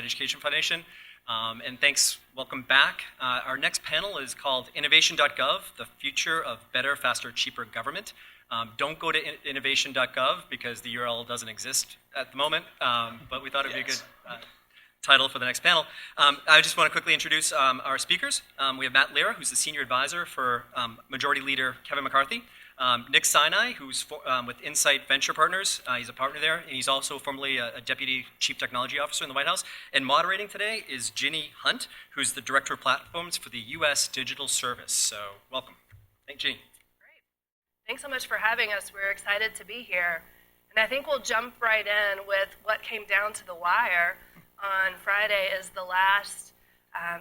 Education Foundation. And thanks, welcome back. Our next panel is called Innovation.Gov, the future of better, faster, cheaper government. Don't go to Innovation.Gov because the URL doesn't exist at the moment, but we thought it'd be a good title for the next panel. I just want to quickly introduce our speakers. We have Matt Lira, who's the Senior Advisor for Majority Leader Kevin McCarthy. Nick Sinai, who's with Insight Venture Partners. He's a partner there, and he's also formerly a Deputy Chief Technology Officer in the White House. And moderating today is Ginny Hunt, who's the Director of Platforms for the U.S. Digital Service. So welcome. Thank you, Ginny. Great. Thanks so much for having us. We're excited to be here. And I think we'll jump right in with what came down to the wire on Friday is the last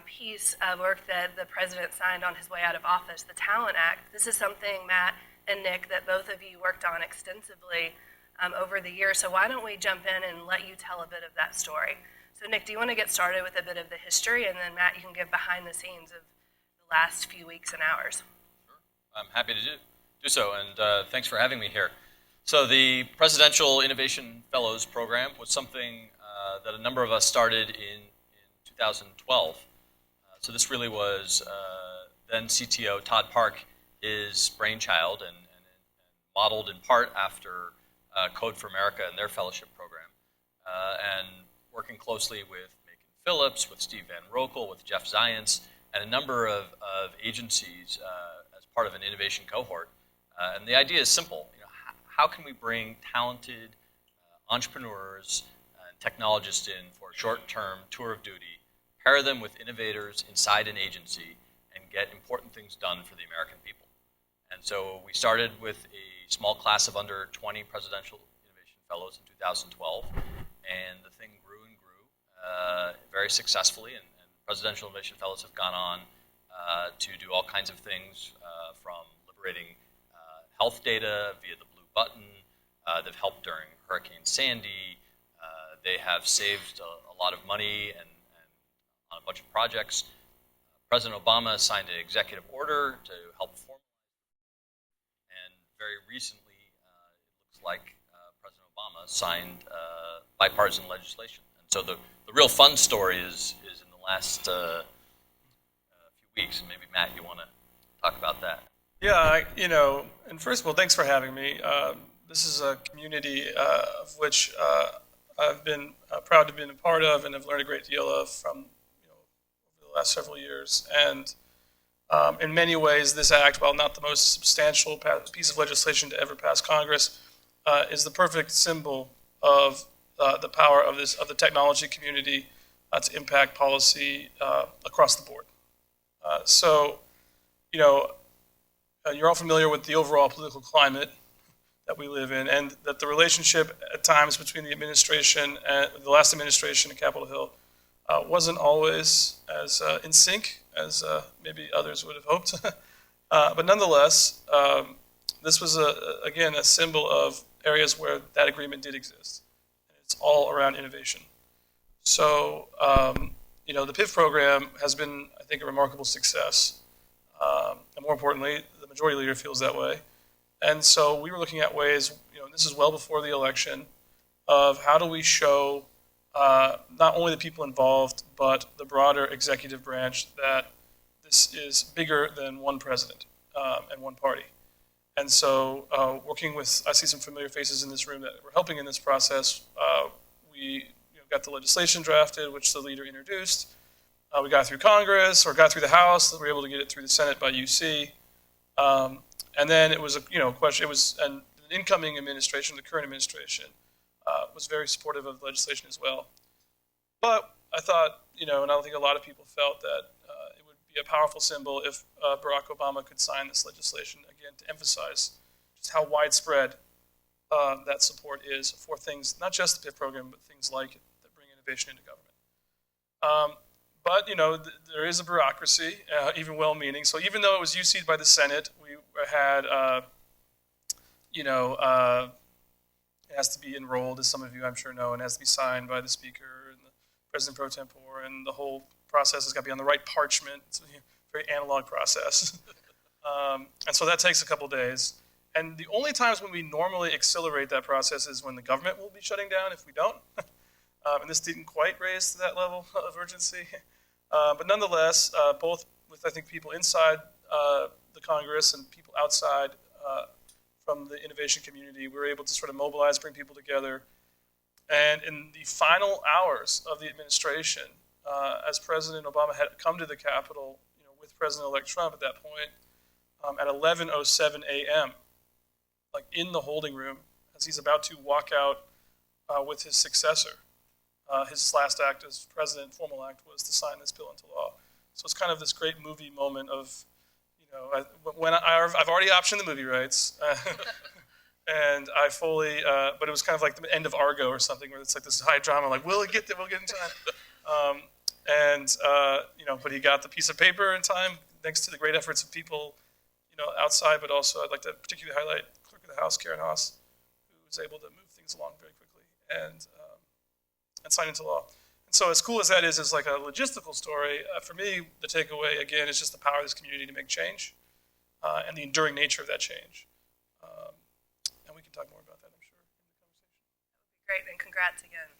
piece of work that the president signed on his way out of office, the Talent Act. This is something, Matt and Nick, that both of you worked on extensively over the years. So why don't we jump in and let you tell a bit of that story. So Nick, do you want to get started with a bit of the history, and then Matt, you can give behind the scenes of the last few weeks and hours. Sure. I'm happy to do so, and thanks for having me here. So the Presidential Innovation Fellows Program was something that a number of us started in 2012. So this really was then CTO Todd Park, his brainchild, and modeled in part after Code for America and their fellowship program, and working closely with Macon Phillips, with Steve Van Rokel, with Jeff Zients, and a number of agencies as part of an innovation cohort. And the idea is simple. How can we bring talented entrepreneurs and technologists in for a short-term tour of duty, pair them with innovators inside an agency, and get important things done for the American people? And so we started with a small class of under 20 Presidential Innovation Fellows in 2012, and the thing grew and grew very successfully, and Presidential Innovation Fellows have gone on to do all kinds of things from liberating health data via the Blue Button. They've helped during Hurricane Sandy. They have saved a lot of money and on a bunch of projects. President Obama signed an executive order to help formalize. And very recently, it looks like President Obama signed bipartisan legislation. And so the real fun story is in the last few weeks. And maybe, Matt, you want to talk about that? Yeah, and first of all, thanks for having me. This is a community of which I've been proud to have been a part of and have learned a great deal of from over the last several years. And in many ways, this act, while not the most substantial piece of legislation to ever pass Congress, is the perfect symbol of the power of the technology community to impact policy across the board. You're all familiar with the overall political climate that we live in, and that the relationship at times between the administration and the last administration at Capitol Hill wasn't always as in sync as maybe others would have hoped. But nonetheless, this was, again, a symbol of areas where that agreement did exist. And it's all around innovation. So, the PIV program has been, I think, a remarkable success. And more importantly, the majority leader feels that way. And so we were looking at ways, and this is well before the election, of how do we show not only the people involved, but the broader executive branch that this is bigger than one president and one party. And so working with, I see some familiar faces in this room that were helping in this process. We got the legislation drafted, which the leader introduced. We got through Congress, or got through the House. We were able to get it through the Senate by UC. And then it was a question. It was an incoming administration, the current administration, was very supportive of the legislation as well. But I thought, and I don't think a lot of people felt that it would be a powerful symbol if Barack Obama could sign this legislation, again, to emphasize just how widespread that support is for things, not just the PIV program, but things like it that bring innovation into government. But, there is a bureaucracy, even well-meaning. So even though it was UC'd by the Senate, we had, it has to be enrolled, as some of you I'm sure know, and has to be signed by the Speaker and the President pro tempore, and the whole process has got to be on the right parchment. It's a very analog process. And so that takes a couple days. And the only times when we normally accelerate that process is when the government will be shutting down if we don't. And this didn't quite raise to that level of urgency. But nonetheless, both with, I think, people inside the Congress and people outside from the innovation community, we were able to sort of mobilize, bring people together. And in the final hours of the administration, as President Obama had come to the Capitol, with President-elect Trump at that point, at 11:07 a.m., like in the holding room, as he's about to walk out with his successor. His last act as president, formal act, was to sign this bill into law. So it's kind of this great movie moment of, I've already optioned the movie rights, and I fully, but it was kind of like the end of Argo or something, where it's like this high drama, like, will it get there? We'll get in time. But he got the piece of paper in time, thanks to the great efforts of people, outside, but also I'd like to particularly highlight Clerk of the House, Karen Haas, who was able to move things along very quickly and sign into law. And so as cool as that is like a logistical story, for me, the takeaway, again, is just the power of this community to make change and the enduring nature of that change. And we can talk more about that, I'm sure, in the conversation. Great, and congrats again.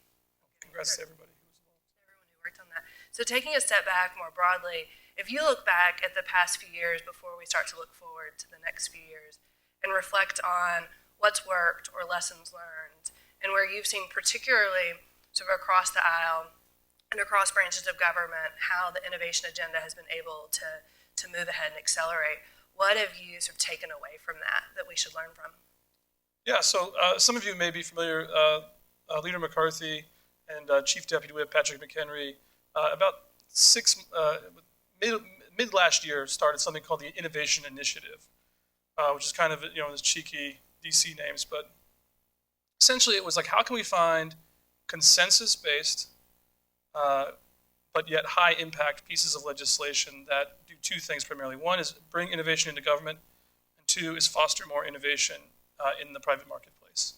Congrats to everybody who was involved. Everyone who worked on that. So taking a step back more broadly, if you look back at the past few years before we start to look forward to the next few years and reflect on what's worked or lessons learned, and where you've seen particularly sort of across the aisle and across branches of government how the innovation agenda has been able to move ahead and accelerate, what have you sort of taken away from that we should learn from? Yeah, so some of you may be familiar, Leader McCarthy and Chief Deputy Whip Patrick McHenry, about mid last year, started something called the Innovation Initiative, which is kind of, this cheeky DC names, but essentially it was like, how can we find consensus-based, but yet high-impact pieces of legislation that do two things primarily. One is bring innovation into government, and two is foster more innovation in the private marketplace.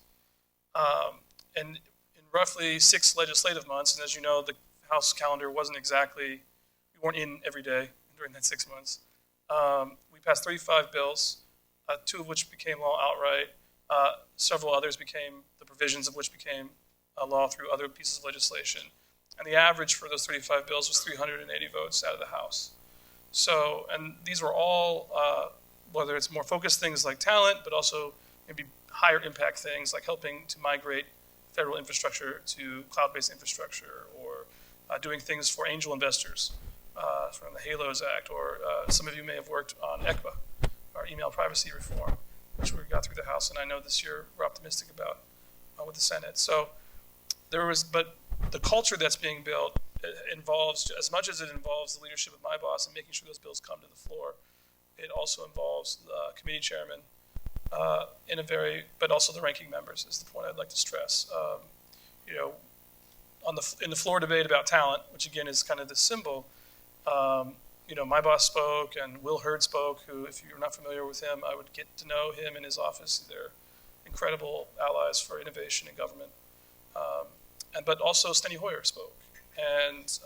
And in roughly 6 legislative months, and as you know, the House calendar wasn't exactly, we weren't in every day during that 6 months. We passed 35 bills, 2 of which became law outright. Several others became, the provisions of which became law through other pieces of legislation. And the average for those 35 bills was 380 votes out of the House. So, and these were all, whether it's more focused things like talent, but also maybe higher impact things like helping to migrate federal infrastructure to cloud-based infrastructure, or doing things for angel investors from the HALOS Act, or some of you may have worked on ECPA, our email privacy reform, which we got through the House, and I know this year we're optimistic about with the Senate. So there was, but the culture that's being built involves, as much as it involves the leadership of my boss and making sure those bills come to the floor, it also involves the committee chairman but also the ranking members is the point I'd like to stress. In the floor debate about talent, which again is kind of the symbol, my boss spoke and Will Hurd spoke, who, if you're not familiar with him, I would get to know him in his office. They're incredible allies for innovation in government. But also Steny Hoyer spoke, and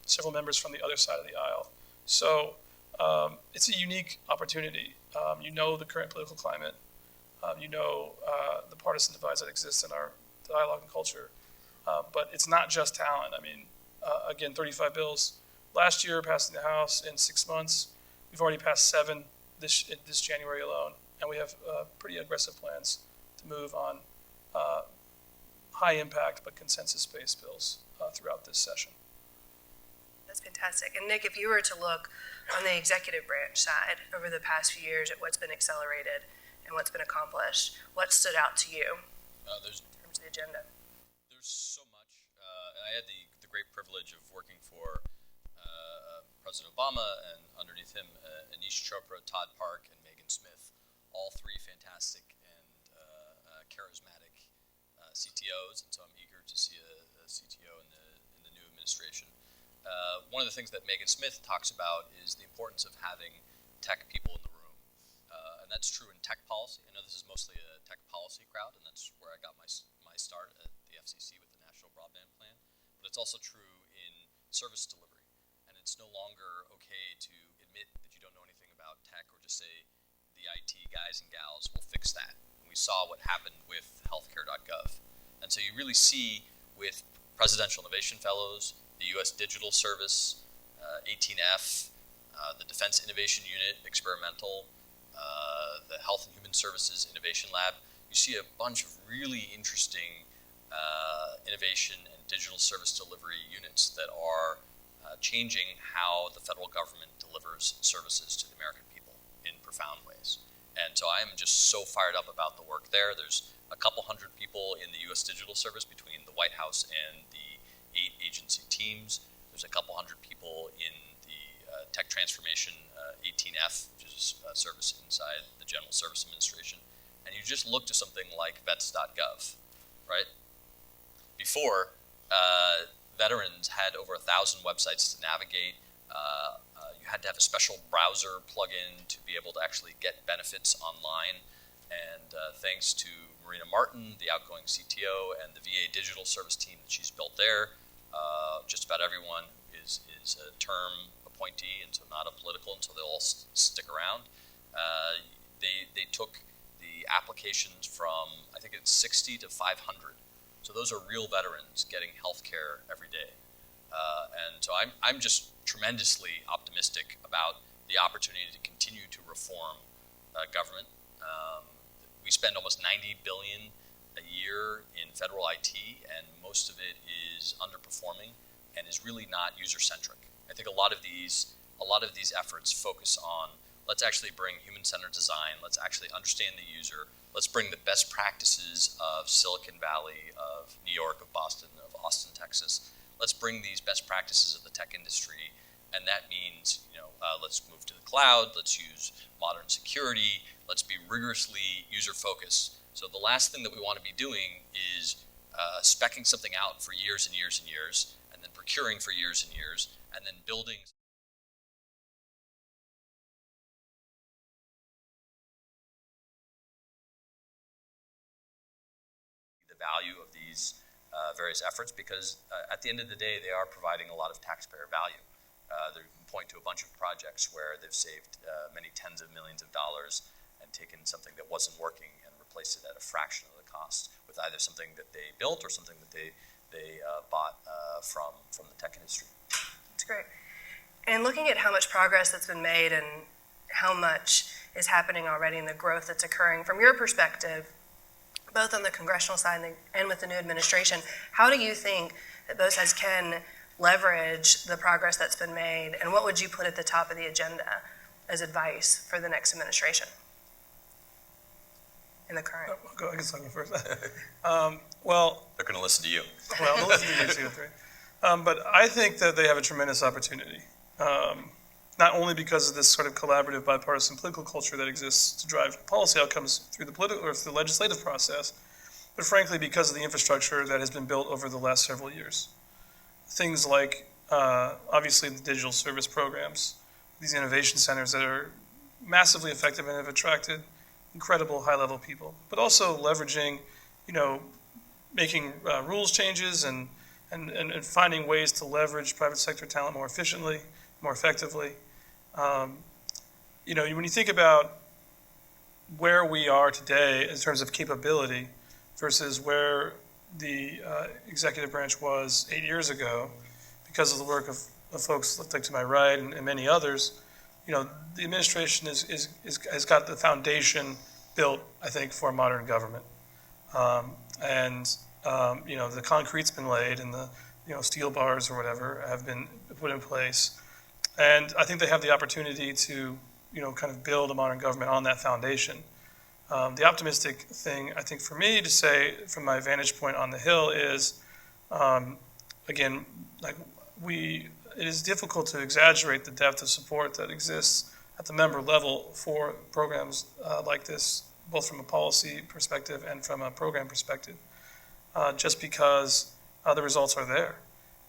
several members from the other side of the aisle. So it's a unique opportunity. The current political climate. The partisan divides that exist in our dialogue and culture. But it's not just talent. I mean, again, 35 bills last year passed in the House in 6 months. We've already passed 7 this January alone, and we have pretty aggressive plans to move on high impact but consensus-based bills throughout this session. That's fantastic. And Nick, if you were to look on the executive branch side over the past few years at what's been accelerated and what's been accomplished, what stood out to you in terms of the agenda? There's so much. And I had the great privilege of working for President Obama, and underneath him, Anish Chopra, Todd Park, and Megan Smith, all 3 fantastic and charismatic CTOs, and so I'm eager to see a CTO in the new administration. One of the things that Megan Smith talks about is the importance of having tech people in the room, and that's true in tech policy. I know this is mostly a tech policy crowd, and that's where I got my start at the FCC with the National Broadband Plan, but it's also true in service delivery, and it's no longer okay to admit that you don't know anything about tech or just say the IT guys and gals will fix that. And we saw what happened with healthcare.gov. And so you really see with Presidential Innovation Fellows, the U.S. Digital Service, 18F, the Defense Innovation Unit, Experimental, the Health and Human Services Innovation Lab. You see a bunch of really interesting innovation and digital service delivery units that are changing how the federal government delivers services to the American people in profound ways. And so I'm just so fired up about the work there. There's a couple hundred people in the U.S. Digital Service between the White House and the 8 agency teams. There's a couple hundred people in the Tech Transformation 18F, which is a service inside the General Service Administration. And you just look to something like vets.gov, right? Before, veterans had over 1,000 websites to navigate. You had to have a special browser plugin to be able to actually get benefits online. And thanks to Marina Martin, the outgoing CTO, and the VA Digital Service team that she's built there, just about everyone is a term appointee, and so not a political, and so they'll all stick around. They took the applications from, I think it's 60 to 500. So those are real veterans getting health care every day. And so I'm just tremendously optimistic about the opportunity to continue to reform government. We spend almost $90 billion a year in federal IT, and most of it is underperforming and is really not user-centric. I think a lot of these efforts focus on, let's actually bring human-centered design, let's actually understand the user, let's bring the best practices of Silicon Valley, of New York, of Boston, of Austin, Texas. Let's bring these best practices of the tech industry, and that means, let's move to the cloud, let's use modern security, let's be rigorously user-focused. So the last thing that we want to be doing is speccing something out for years and years and years, and then procuring for years and years, and then building the value of these various efforts, because at the end of the day, they are providing a lot of taxpayer value. They can point to a bunch of projects where they've saved many tens of millions of dollars and taken something that wasn't working and replaced it at a fraction of the cost with either something that they built or something that they bought from the tech industry. That's great. And looking at how much progress that's been made and how much is happening already and the growth that's occurring, from your perspective, both on the congressional side and with the new administration, how do you think that both sides can leverage the progress that's been made, and what would you put at the top of the agenda as advice for the next administration in the current? I guess I'll go first. They're going to listen to you. Well, we'll listen to you too, three. But I think that they have a tremendous opportunity, not only because of this sort of collaborative bipartisan political culture that exists to drive policy outcomes through the political or through the legislative process, but frankly because of the infrastructure that has been built over the last several years. Things like, obviously, the digital service programs, these innovation centers that are massively effective and have attracted incredible high-level people, but also leveraging, making rules changes and finding ways to leverage private sector talent more efficiently, more effectively. When you think about where we are today in terms of capability versus where the executive branch was 8 years ago, because of the work of folks like to my right and many others, the administration has got the foundation built, I think, for a modern government. The concrete's been laid and the steel bars or whatever have been put in place. And I think they have the opportunity to kind of build a modern government on that foundation. The optimistic thing, I think, for me to say from my vantage point on the Hill is, again, it is difficult to exaggerate the depth of support that exists at the member level for programs like this, both from a policy perspective and from a program perspective, just because the results are there.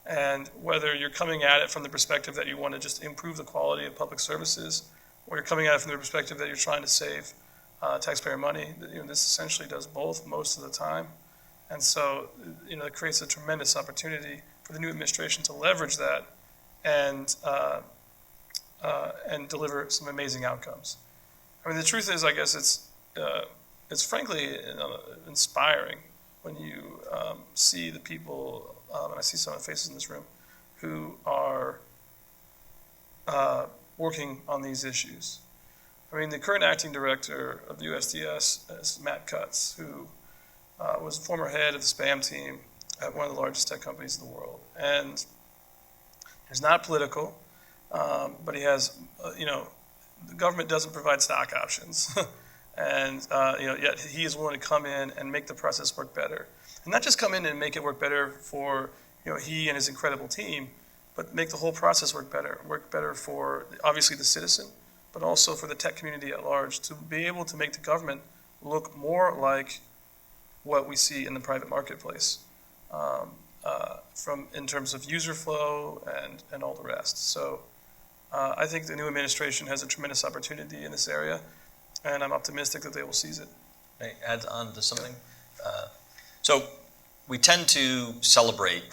And whether you're coming at it from the perspective that you want to just improve the quality of public services, or you're coming at it from the perspective that you're trying to save taxpayer money, this essentially does both most of the time. And so, it creates a tremendous opportunity for the new administration to leverage that and deliver some amazing outcomes. I mean, the truth is, I guess it's frankly inspiring when you see the people and I see some of the faces in this room, who are working on these issues. I mean, the current acting director of the USDS is Matt Cutts, who was former head of the spam team at one of the largest tech companies in the world. And he's not political, but he has, the government doesn't provide stock options. And, yet he is willing to come in and make the process work better. And not just come in and make it work better for, he and his incredible team, but make the whole process work better for, obviously, the citizen, but also for the tech community at large, to be able to make the government look more like what we see in the private marketplace, in terms of user flow and all the rest. So I think the new administration has a tremendous opportunity in this area, and I'm optimistic that they will seize it. May I add on to something? So we tend to celebrate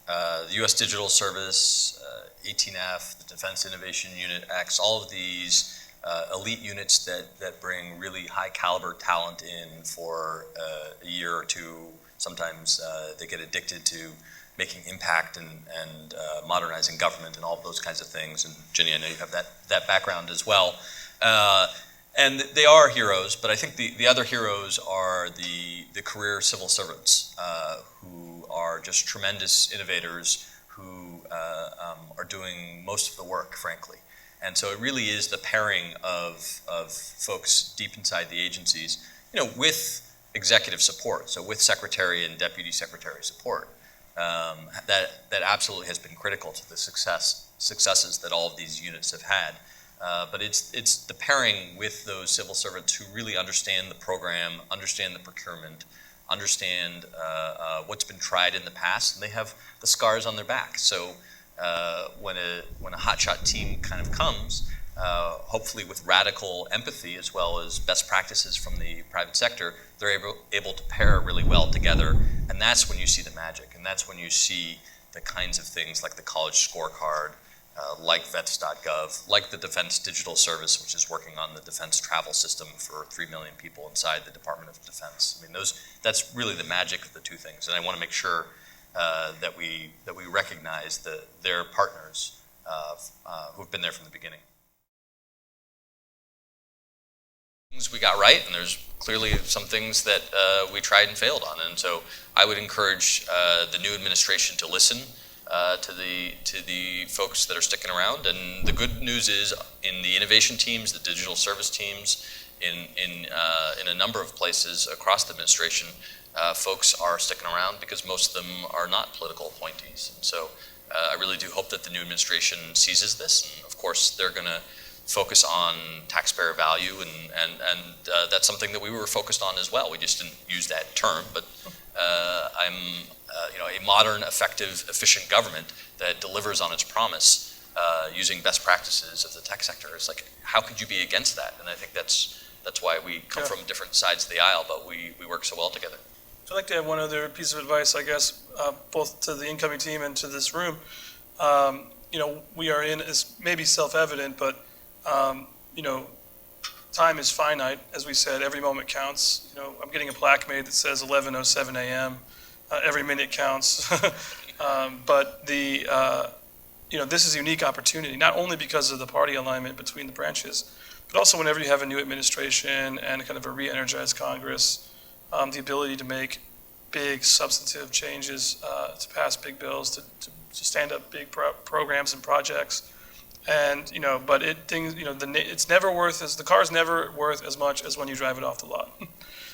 the U.S. Digital Service, 18F, the Defense Innovation Unit X, all of these elite units that bring really high caliber talent in for a year or two. Sometimes they get addicted to making impact and modernizing government and all of those kinds of things. And Jenny, I know you have that background as well. And they are heroes, but I think the other heroes are the career civil servants who are just tremendous innovators who are doing most of the work, frankly. And so it really is the pairing of folks deep inside the agencies, with executive support, so with secretary and deputy secretary support. That absolutely has been critical to the successes that all of these units have had. But it's the pairing with those civil servants who really understand the program, understand the procurement, understand what's been tried in the past, and they have the scars on their back. So when a hotshot team kind of comes, hopefully with radical empathy as well as best practices from the private sector, they're able to pair really well together, and that's when you see the magic, and that's when you see the kinds of things like the college scorecard, like Vets.gov, like the Defense Digital Service, which is working on the defense travel system for 3 million people inside the Department of Defense. I mean, that's really the magic of the two things, and I want to make sure that we recognize their partners who've been there from the beginning. Things we got right, and there's clearly some things that we tried and failed on, and so I would encourage the new administration to listen to the folks that are sticking around. And the good news is, in the innovation teams, the digital service teams, in a number of places across the administration, folks are sticking around because most of them are not political appointees. And so I really do hope that the new administration seizes this, and of course they're going to focus on taxpayer value, and that's something that we were focused on as well. We just didn't use that term, but a modern, effective, efficient government that delivers on its promise using best practices of the tech sector. It's like, how could you be against that? And I think that's why we come from different sides of the aisle, but we work so well together. So I'd like to have one other piece of advice, I guess, both to the incoming team and to this room. We are in, it's maybe self-evident, but time is finite. As we said, every moment counts. I'm getting a plaque made that says 11:07 a.m. Every minute counts. But this is a unique opportunity, not only because of the party alignment between the branches, but also whenever you have a new administration and kind of a re-energized Congress, the ability to make big substantive changes, to pass big bills, to stand up big programs and projects. And but it's never the car's never worth as much as when you drive it off the lot.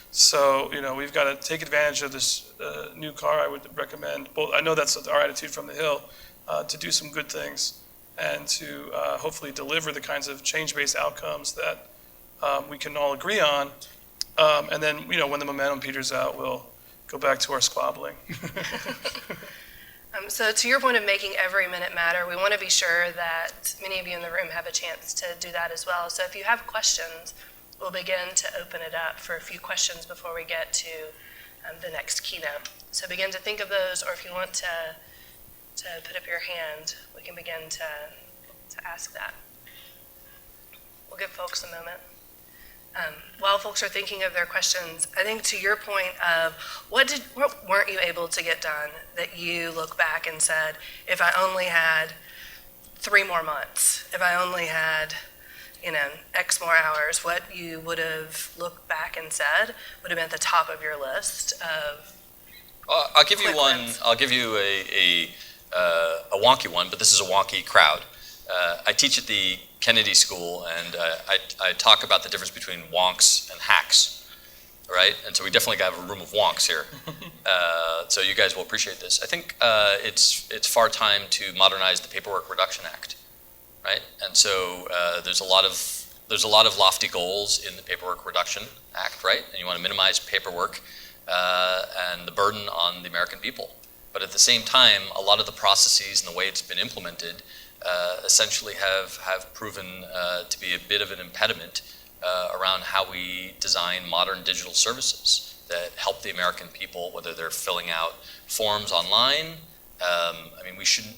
So we've got to take advantage of this new car. I would recommend. Well, I know that's our attitude from the Hill, to do some good things and to hopefully deliver the kinds of change-based outcomes that we can all agree on. And then when the momentum peters out, we'll go back to our squabbling. So to your point of making every minute matter, we want to be sure that many of you in the room have a chance to do that as well. So if you have questions, we'll begin to open it up for a few questions before we get to the next keynote. So begin to think of those, or if you want to put up your hand, we can begin to ask that. We'll give folks a moment. while folks are thinking of their questions, I think to your point of what weren't you able to get done that you look back and said, if I only had 3 more months, if I only had, X more hours, what you would have looked back and said would have been at the top of your list of. I'll give you quick one. wins. I'll give you a wonky one, but this is a wonky crowd. I teach at the Kennedy School, and I talk about the difference between wonks and hacks, right? And so we definitely got a room of wonks here. So you guys will appreciate this. I think it's far time to modernize the Paperwork Reduction Act, right? And so there's a lot of lofty goals in the Paperwork Reduction Act, right? And you want to minimize paperwork and the burden on the American people. But at the same time, a lot of the processes and the way it's been implemented essentially have proven to be a bit of an impediment around how we design modern digital services that help the American people, whether they're filling out forms online.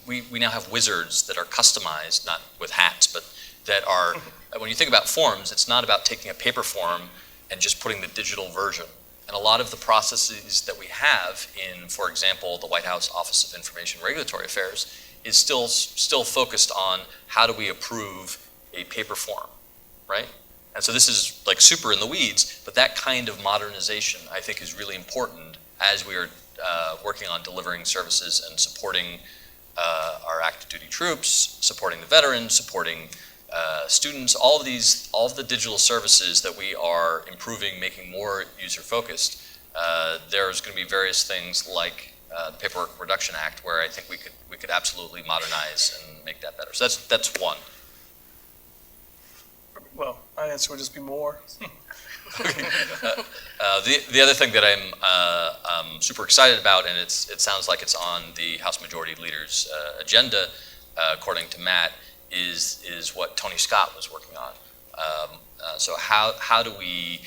We now have wizards that are customized, not with hats, but that are, when you think about forms, it's not about taking a paper form and just putting the digital version. And a lot of the processes that we have in, for example, the White House Office of Information and Regulatory Affairs is still focused on how do we approve a paper form, right? And so this is like super in the weeds, but that kind of modernization I think is really important as we are working on delivering services and supporting our active duty troops, supporting the veterans, supporting students, all of the digital services that we are improving, making more user-focused. There's going to be various things like the Paperwork Reduction Act where I think we could absolutely modernize and make that better. So that's one. Well, my answer would just be more. The other thing that I'm super excited about, and it sounds like it's on the House Majority Leader's agenda, according to Matt, is what Tony Scott was working on. So how do we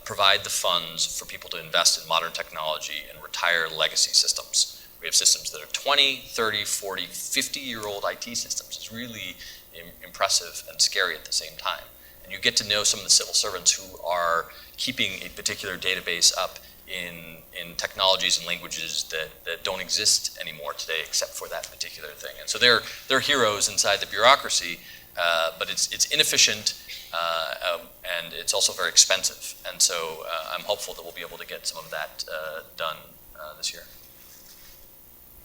provide the funds for people to invest in modern technology and retire legacy systems? We have systems that are 20, 30, 40, 50-year-old IT systems. It's really impressive and scary at the same time. And you get to know some of the civil servants who are keeping a particular database up in technologies and languages that don't exist anymore today except for that particular thing. And so they're heroes inside the bureaucracy, but it's inefficient and it's also very expensive. And so I'm hopeful that we'll be able to get some of that done this year.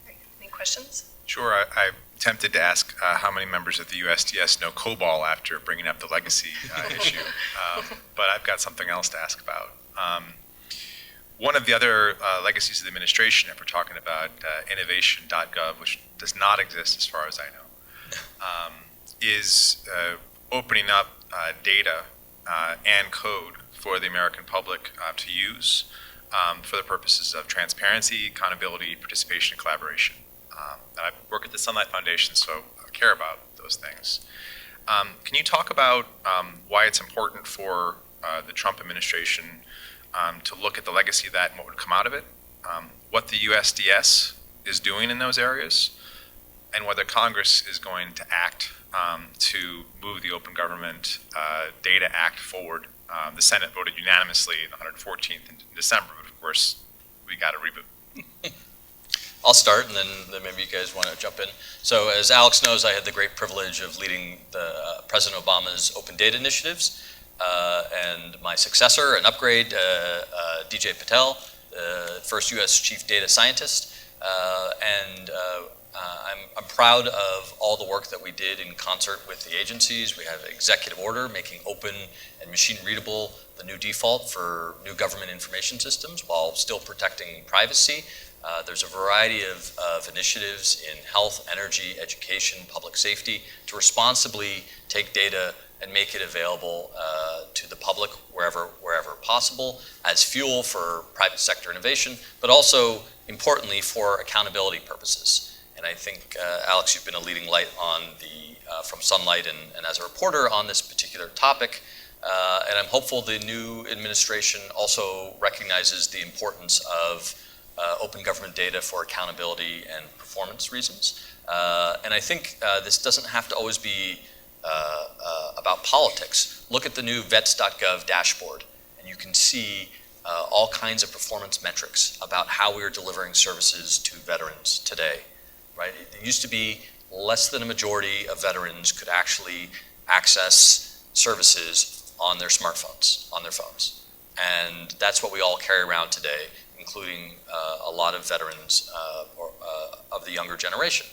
Great. Any questions? Sure. I'm tempted to ask how many members of the USDS know COBOL after bringing up the legacy issue, but I've got something else to ask about. One of the other legacies of the administration, if we're talking about Innovation.Gov, which does not exist as far as I know, is opening up data and code for the American public to use for the purposes of transparency, accountability, participation, and collaboration. And I work at the Sunlight Foundation, so I care about those things. Can you talk about why it's important for the Trump administration to look at the legacy of that and what would come out of it, what the USDS is doing in those areas, and whether Congress is going to act to move the Open Government Data Act forward? The Senate voted unanimously on the 114th in December, but of course, we got to reboot. I'll start, and then maybe you guys want to jump in. So as Alex knows, I had the great privilege of leading President Obama's open data initiatives, and my successor, an upgrade, DJ Patel, first U.S. Chief Data Scientist, and I'm proud of all the work that we did in concert with the agencies. We have an executive order making open and machine-readable the new default for new government information systems while still protecting privacy. There's a variety of initiatives in health, energy, education, public safety to responsibly take data and make it available to the public wherever possible as fuel for private sector innovation, but also importantly for accountability purposes. And I think, Alex, you've been a leading light on from Sunlight and as a reporter on this particular topic. And I'm hopeful the new administration also recognizes the importance of open government data for accountability and performance reasons. And I think this doesn't have to always be about politics, look at the new Vets.Gov dashboard, and you can see all kinds of performance metrics about how we are delivering services to veterans today, right? It used to be less than a majority of veterans could actually access services on their smartphones, on their phones. And that's what we all carry around today, including a lot of veterans of the younger generation.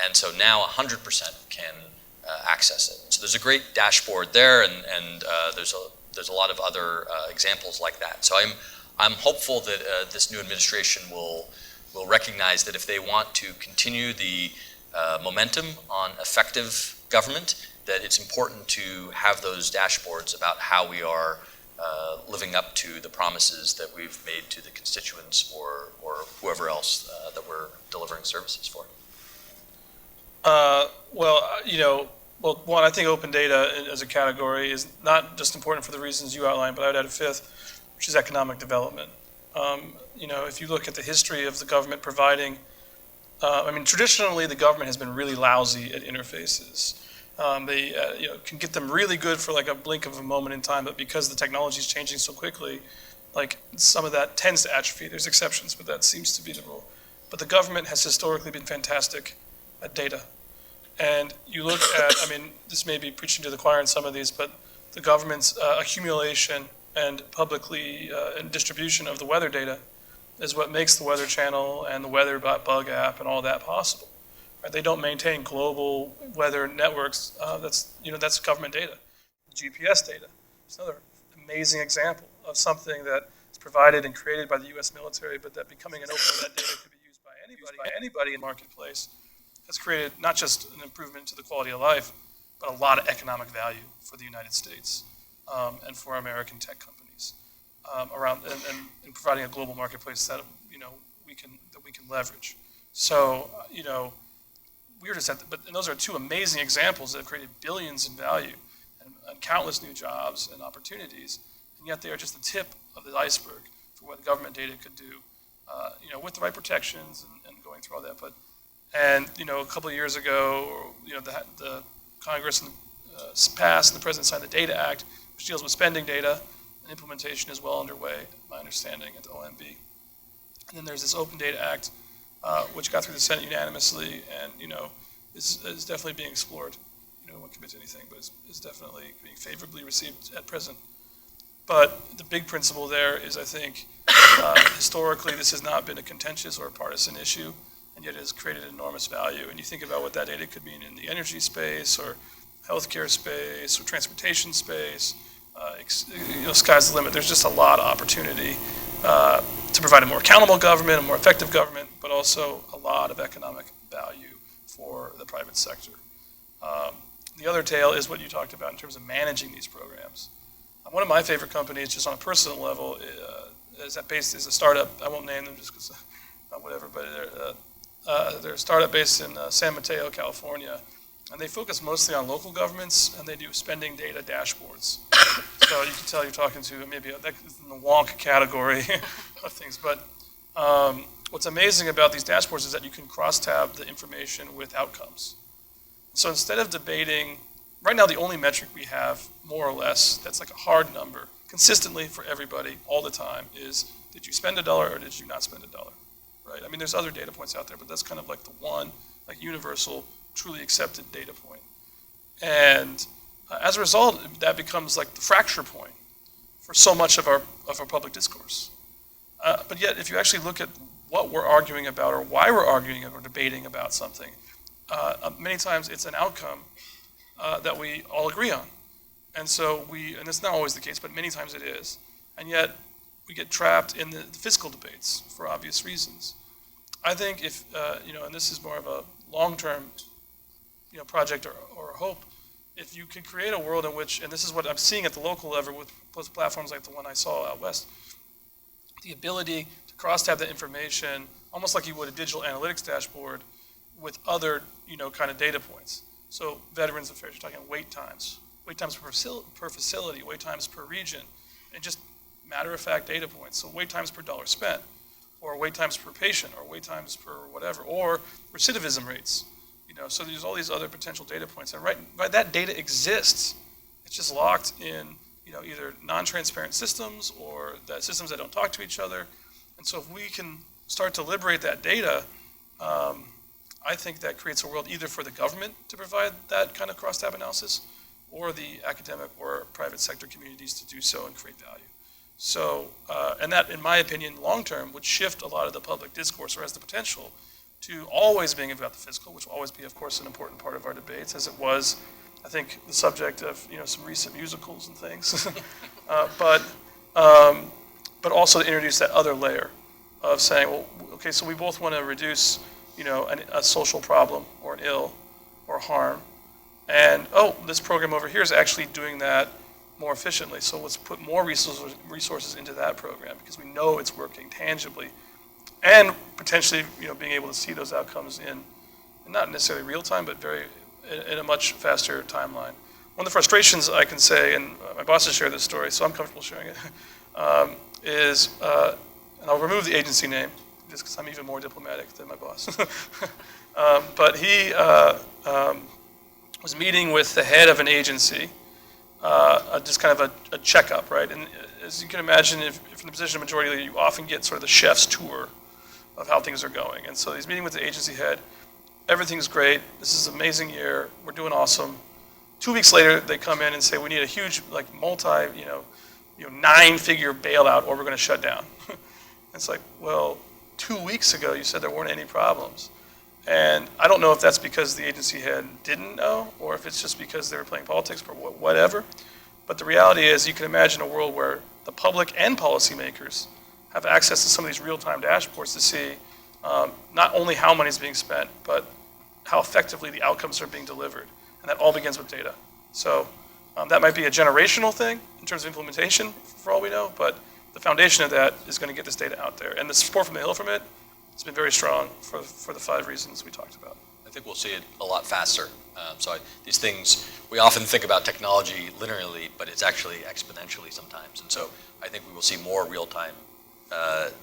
And so now 100% can access it. So there's a great dashboard there, and there's a lot of other examples like that. So I'm hopeful that this new administration will recognize that if they want to continue the momentum on effective government, that it's important to have those dashboards about how we are living up to the promises that we've made to the constituents or whoever else that we're delivering services for. Well, one, I think open data as a category is not just important for the reasons you outlined, but I would add a fifth, which is economic development. If you look at the history of the government providing, traditionally the government has been really lousy at interfaces. They can get them really good for like a blink of a moment in time, but because the technology is changing so quickly, like some of that tends to atrophy. There's exceptions, but that seems to be the rule. But the government has historically been fantastic at data. And you look at, this may be preaching to the choir in some of these, but the government's accumulation and publicly and distribution of the weather data is what makes the Weather Channel and the Weather Bug app and all that possible. Right? They don't maintain global weather networks. That's government data. GPS data. It's another amazing example of something that is provided and created by the U.S. military, but that becoming an open that data could be used by anybody in the marketplace has created not just an improvement to the quality of life, but a lot of economic value for the United States and for American tech companies around and providing a global marketplace that we can leverage. So we're just and those are two amazing examples that have created billions in value and countless new jobs and opportunities, and yet they are just the tip of the iceberg for what government data could do, with the right protections and going through all that. And a couple of years ago, the Congress passed and the President signed the Data Act, which deals with spending data, and implementation is well underway, my understanding, at the OMB. And then there's this Open Data Act, which got through the Senate unanimously, and is definitely being explored. I won't commit to anything, but is definitely being favorably received at present. But the big principle there is, I think, historically this has not been a contentious or a partisan issue, and yet it has created enormous value. And you think about what that data could mean in the energy space, or healthcare space, or transportation space. Sky's the limit. There's just a lot of opportunity to provide a more accountable government, a more effective government, but also a lot of economic value for the private sector. The other tail is what you talked about in terms of managing these programs. One of my favorite companies, just on a personal level, is a startup. I won't name them just because, whatever, but they're a startup based in San Mateo, California, and they focus mostly on local governments, and they do spending data dashboards. So you can tell you're talking to maybe that's in the wonk category of things. But what's amazing about these dashboards is that you can cross-tab the information with outcomes. So instead of debating, right now the only metric we have, more or less, that's like a hard number, consistently for everybody, all the time, is did you spend $1 or did you not spend $1? Right? There's other data points out there, but that's kind of like the one, like universal, truly accepted data point. And as a result, that becomes like the fracture point for so much of our public discourse. But yet, if you actually look at what we're arguing about or why we're arguing or debating about something, many times it's an outcome that we all agree on. And so and it's not always the case, but many times it is. And yet we get trapped in the fiscal debates for obvious reasons. I think if, and this is more of a long-term project or hope, if you can create a world in which, and this is what I'm seeing at the local level with platforms like the one I saw out west, the ability to cross-tab that information, almost like you would a digital analytics dashboard, with other, kind of data points. So Veterans Affairs, you're talking wait times per facility, wait times per region, and just matter-of-fact data points. So wait times per dollar spent, or wait times per patient, or wait times per whatever, or recidivism rates. So there's all these other potential data points, and right, that data exists it's just locked in, either non-transparent systems or that systems that don't talk to each other. And so if we can start to liberate that data, I think that creates a world either for the government to provide that kind of crosstab analysis, or the academic or private sector communities to do so and create value. So, and that, in my opinion, long-term would shift a lot of the public discourse, or has the potential to always being about the fiscal, which will always be, of course, an important part of our debates, as it was, I think, the subject of some recent musicals and things. But also to introduce that other layer of saying, well, okay, so we both want to reduce, a social problem or an ill or harm, and this program over here is actually doing that more efficiently. So let's put more resources into that program because we know it's working tangibly, and potentially, being able to see those outcomes in not necessarily real time, but in a much faster timeline. One of the frustrations I can say, and my boss has shared this story, so I'm comfortable sharing it, is, and I'll remove the agency name, just because I'm even more diplomatic than my boss. But he was meeting with the head of an agency, just kind of a checkup, right? And as you can imagine, if in the position of majority leader, you often get sort of the chef's tour of how things are going. And so he's meeting with the agency head. Everything's great. This is an amazing year. We're doing awesome. 2 weeks later, they come in and say, we need a huge, nine-figure bailout, or we're going to shut down. It's like, well, 2 weeks ago, you said there weren't any problems. And I don't know if that's because the agency head didn't know, or if it's just because they were playing politics, or whatever. But the reality is, you can imagine a world where the public and policymakers have access to some of these real-time dashboards to see not only how money is being spent, but how effectively the outcomes are being delivered. And that all begins with data. So that might be a generational thing in terms of implementation, for all we know, but the foundation of that is going to get this data out there. And the support from the Hill from it has been very strong for the 5 reasons we talked about. I think we'll see it a lot faster. These things, we often think about technology linearly, but it's actually exponentially sometimes. And so I think we will see more real-time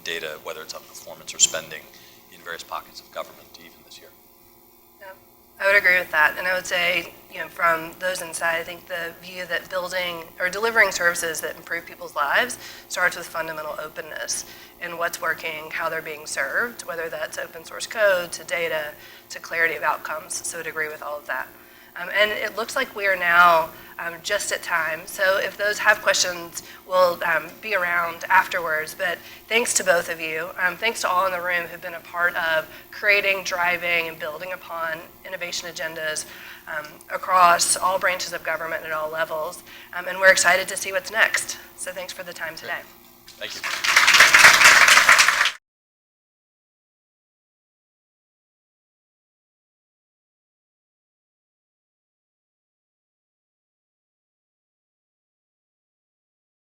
data, whether it's on performance or spending, in various pockets of government even this year. Yeah, I would agree with that. And I would say, from those inside, I think the view that building or delivering services that improve people's lives starts with fundamental openness in what's working, how they're being served, whether that's open source code, to data, to clarity of outcomes. So I'd agree with all of that. And it looks like we are now just at time. So if those have questions, we'll be around afterwards. But thanks to both of you. Thanks to all in the room who've been a part of creating, driving, and building upon innovation agendas across all branches of government at all levels. And we're excited to see what's next. So thanks for the time today. Thank you.